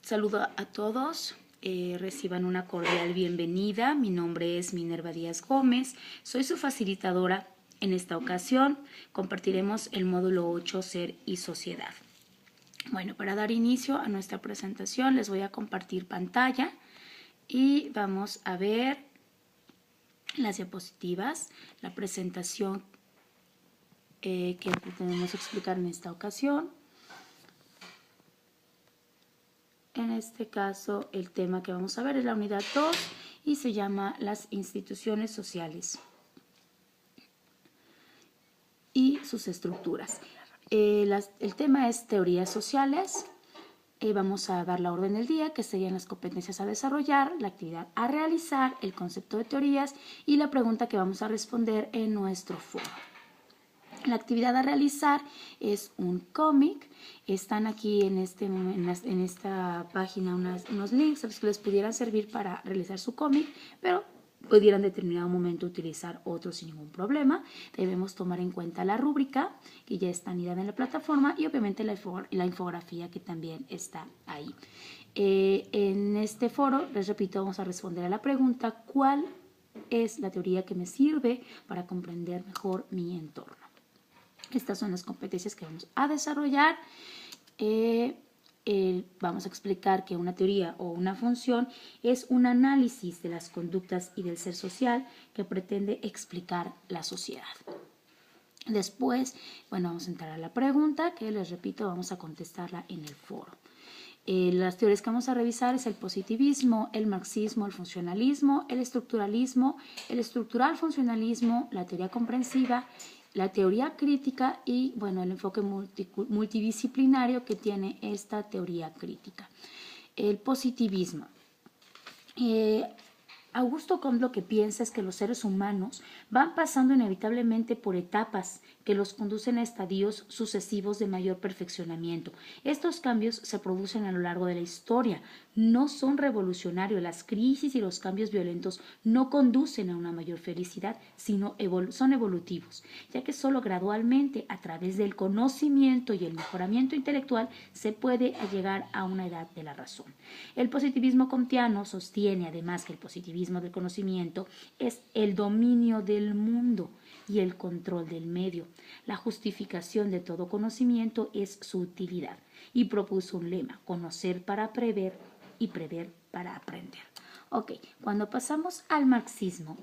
Saludo a todos, reciban una cordial bienvenida. Mi nombre es Minerva Díaz Gómez, soy su facilitadora. En esta ocasión compartiremos el módulo 8, Ser y Sociedad. Bueno, para dar inicio a nuestra presentación les voy a compartir pantalla y vamos a ver las diapositivas, la presentación que tenemos que explicar en esta ocasión. En este caso, el tema que vamos a ver es la unidad 2 y se llama las instituciones sociales y sus estructuras. El tema es teorías sociales. Vamos a dar la orden del día, que serían las competencias a desarrollar, la actividad a realizar, el concepto de teorías y la pregunta que vamos a responder en nuestro foro. La actividad a realizar es un cómic. Están aquí en esta página unos links a los que les pudieran servir para realizar su cómic, pero pudieran en determinado momento utilizar otros sin ningún problema. Debemos tomar en cuenta la rúbrica que ya está anidada en la plataforma y obviamente la infografía que también está ahí. En este foro, les repito, vamos a responder a la pregunta: ¿cuál es la teoría que me sirve para comprender mejor mi entorno? Estas son las competencias que vamos a desarrollar. Vamos a explicar que una teoría o una función es un análisis de las conductas y del ser social que pretende explicar la sociedad. Después, bueno, vamos a entrar a la pregunta que, les repito, vamos a contestarla en el foro. Las teorías que vamos a revisar es el positivismo, el marxismo, el funcionalismo, el estructuralismo, el estructural funcionalismo, la teoría comprensiva, la teoría crítica y, bueno, el enfoque multidisciplinario que tiene esta teoría crítica. El positivismo. Augusto Comte lo que piensa es que los seres humanos van pasando inevitablemente por etapas que los conducen a estadios sucesivos de mayor perfeccionamiento. Estos cambios se producen a lo largo de la historia, no son revolucionarios. Las crisis y los cambios violentos no conducen a una mayor felicidad, sino son evolutivos, ya que solo gradualmente, a través del conocimiento y el mejoramiento intelectual, se puede llegar a una edad de la razón. El positivismo comtiano sostiene además que el positivismo del conocimiento es el dominio del mundo y el control del medio. La justificación de todo conocimiento es su utilidad, y propuso un lema: conocer para prever y prever para aprender. Ok, cuando pasamos al marxismo,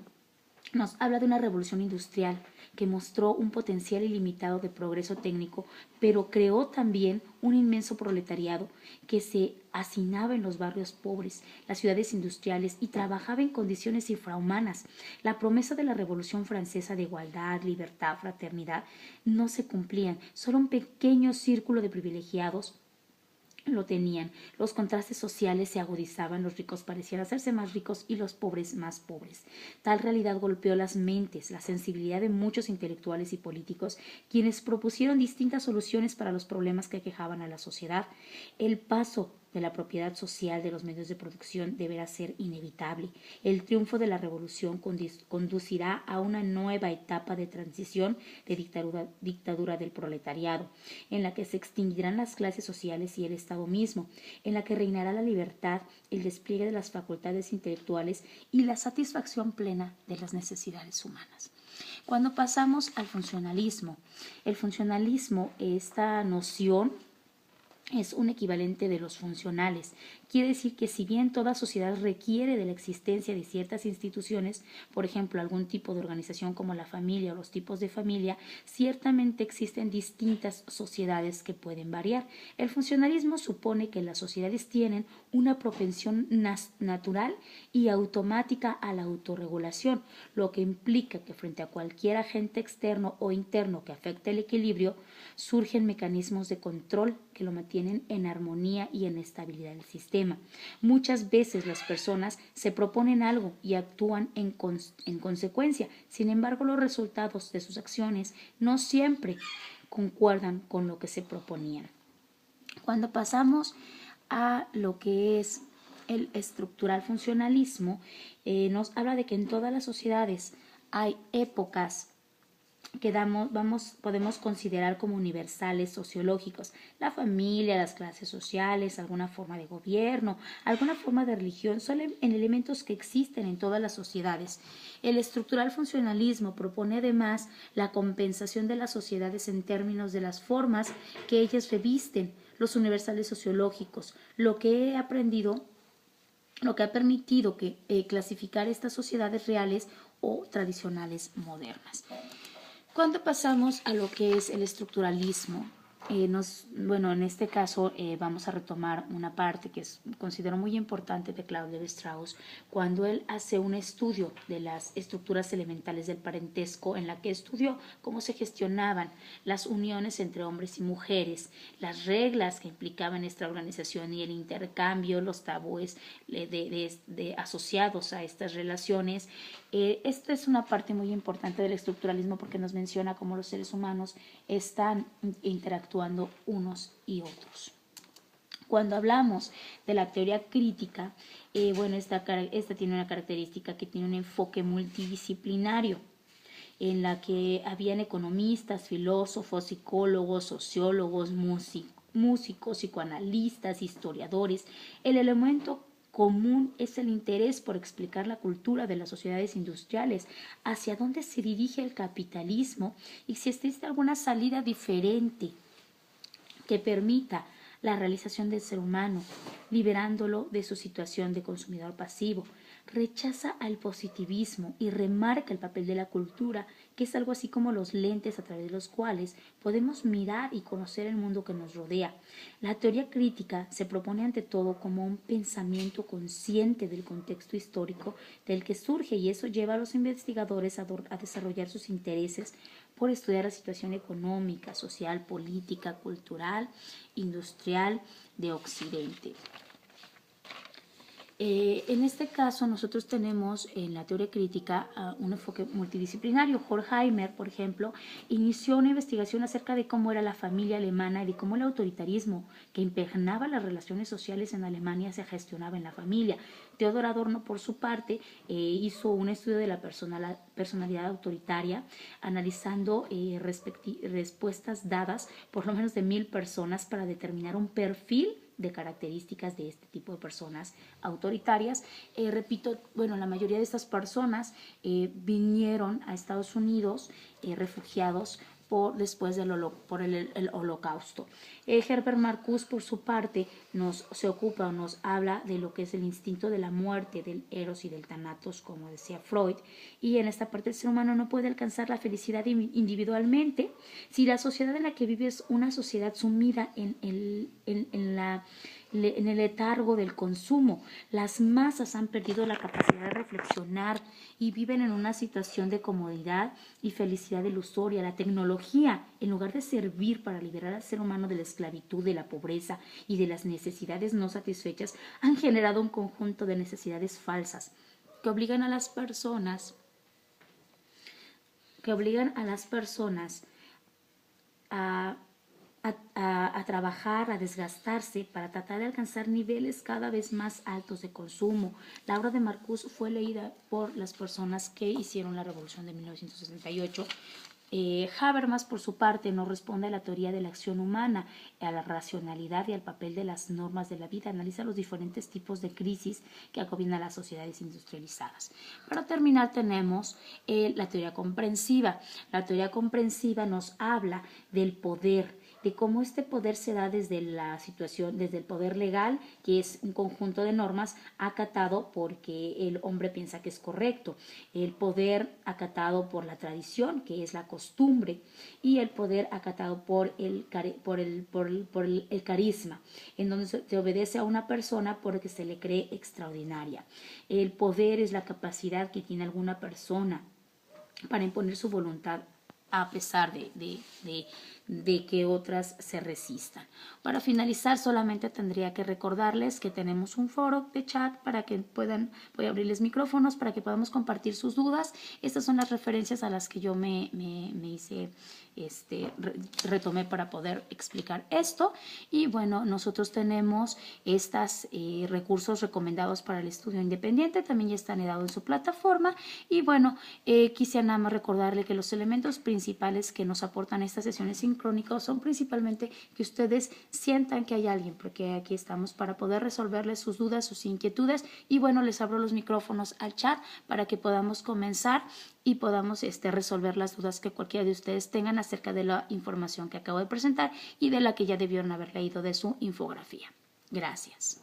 nos habla de una revolución industrial que mostró un potencial ilimitado de progreso técnico, pero creó también un inmenso proletariado que se hacinaba en los barrios pobres, las ciudades industriales, y trabajaba en condiciones infrahumanas. La promesa de la Revolución Francesa de igualdad, libertad, fraternidad no se cumplían. Solo un pequeño círculo de privilegiados lo tenían. Los contrastes sociales se agudizaban, los ricos parecían hacerse más ricos y los pobres más pobres. Tal realidad golpeó las mentes, la sensibilidad de muchos intelectuales y políticos, quienes propusieron distintas soluciones para los problemas que aquejaban a la sociedad. El paso de la propiedad social de los medios de producción deberá ser inevitable. El triunfo de la revolución conducirá a una nueva etapa de transición de dictadura del proletariado, en la que se extinguirán las clases sociales y el Estado mismo, en la que reinará la libertad, el despliegue de las facultades intelectuales y la satisfacción plena de las necesidades humanas. Cuando pasamos al funcionalismo, el funcionalismo, esta noción, es un equivalente de los funcionales. Quiere decir que si bien toda sociedad requiere de la existencia de ciertas instituciones, por ejemplo, algún tipo de organización como la familia o los tipos de familia, ciertamente existen distintas sociedades que pueden variar. El funcionalismo supone que las sociedades tienen una propensión natural y automática a la autorregulación, lo que implica que frente a cualquier agente externo o interno que afecte el equilibrio, surgen mecanismos de control que lo mantienen en armonía y en estabilidad del sistema. Muchas veces las personas se proponen algo y actúan en consecuencia. Sin embargo, los resultados de sus acciones no siempre concuerdan con lo que se proponían. Cuando pasamos a lo que es el estructural funcionalismo, nos habla de que en todas las sociedades hay épocas podemos considerar como universales sociológicos: la familia, las clases sociales, alguna forma de gobierno, alguna forma de religión, son elementos que existen en todas las sociedades. El estructural funcionalismo propone además la compensación de las sociedades en términos de las formas que ellas revisten. Los universales sociológicos, lo que ha permitido clasificar estas sociedades reales o tradicionales modernas. Cuando pasamos a lo que es el estructuralismo, en este caso vamos a retomar una parte que considero muy importante de Claude Lévi-Strauss, cuando él hace un estudio de las estructuras elementales del parentesco, en la que estudió cómo se gestionaban las uniones entre hombres y mujeres, las reglas que implicaban esta organización y el intercambio, los tabúes asociados a estas relaciones. Esta es una parte muy importante del estructuralismo, porque nos menciona cómo los seres humanos están interactuando unos y otros. Cuando hablamos de la teoría crítica, esta tiene una característica, que tiene un enfoque multidisciplinario, en la que habían economistas, filósofos, psicólogos, sociólogos, músicos, psicoanalistas, historiadores. El elemento común es el interés por explicar la cultura de las sociedades industriales, hacia dónde se dirige el capitalismo y si existe alguna salida diferente que permita la realización del ser humano, liberándolo de su situación de consumidor pasivo. Rechaza al positivismo y remarca el papel de la cultura, que es algo así como los lentes a través de los cuales podemos mirar y conocer el mundo que nos rodea. La teoría crítica se propone ante todo como un pensamiento consciente del contexto histórico del que surge, y eso lleva a los investigadores a desarrollar sus intereses por estudiar la situación económica, social, política, cultural, industrial de Occidente. En este caso, nosotros tenemos en la teoría crítica un enfoque multidisciplinario. Horkheimer, por ejemplo, inició una investigación acerca de cómo era la familia alemana y de cómo el autoritarismo que impregnaba las relaciones sociales en Alemania se gestionaba en la familia. Theodor Adorno, por su parte, hizo un estudio de la personalidad autoritaria, analizando respuestas dadas por lo menos de 1,000 personas para determinar un perfil de características de este tipo de personas autoritarias. La mayoría de estas personas vinieron a Estados Unidos refugiados después del el Holocausto. Herbert Marcuse, por su parte, nos habla de lo que es el instinto de la muerte, del eros y del thanatos, como decía Freud, y en esta parte el ser humano no puede alcanzar la felicidad individualmente si la sociedad en la que vive es una sociedad sumida en el letargo del consumo. Las masas han perdido la capacidad de reflexionar y viven en una situación de comodidad y felicidad ilusoria. La tecnología, en lugar de servir para liberar al ser humano de la esclavitud, de la pobreza y de las necesidades no satisfechas, han generado un conjunto de necesidades falsas que obligan a las personas a trabajar, a desgastarse para tratar de alcanzar niveles cada vez más altos de consumo. La obra de Marcuse fue leída por las personas que hicieron la revolución de 1968. Habermas, por su parte, nos responde a la teoría de la acción humana, a la racionalidad y al papel de las normas de la vida. Analiza los diferentes tipos de crisis que agobiernan a las sociedades industrializadas. Para terminar, tenemos la teoría comprensiva. La teoría comprensiva nos habla del poder, de cómo este poder se da desde el poder legal, que es un conjunto de normas acatado porque el hombre piensa que es correcto, el poder acatado por la tradición, que es la costumbre, y el poder acatado por el carisma, en donde se obedece a una persona porque se le cree extraordinaria. El poder es la capacidad que tiene alguna persona para imponer su voluntad a pesar de que otras se resistan. Para finalizar, solamente tendría que recordarles que tenemos un foro de chat para que voy a abrirles micrófonos para que podamos compartir sus dudas. Estas son las referencias a las que yo me hice, retomé para poder explicar esto. Y bueno, nosotros tenemos estos recursos recomendados para el estudio independiente, también ya están dados en su plataforma. Y bueno, quisiera nada más recordarle que los elementos principales que nos aportan estas sesiones sincrónicas son principalmente que ustedes sientan que hay alguien, porque aquí estamos para poder resolverles sus dudas, sus inquietudes. Y bueno, les abro los micrófonos al chat para que podamos comenzar y podamos resolver las dudas que cualquiera de ustedes tengan acerca de la información que acabo de presentar y de la que ya debieron haber leído de su infografía. Gracias.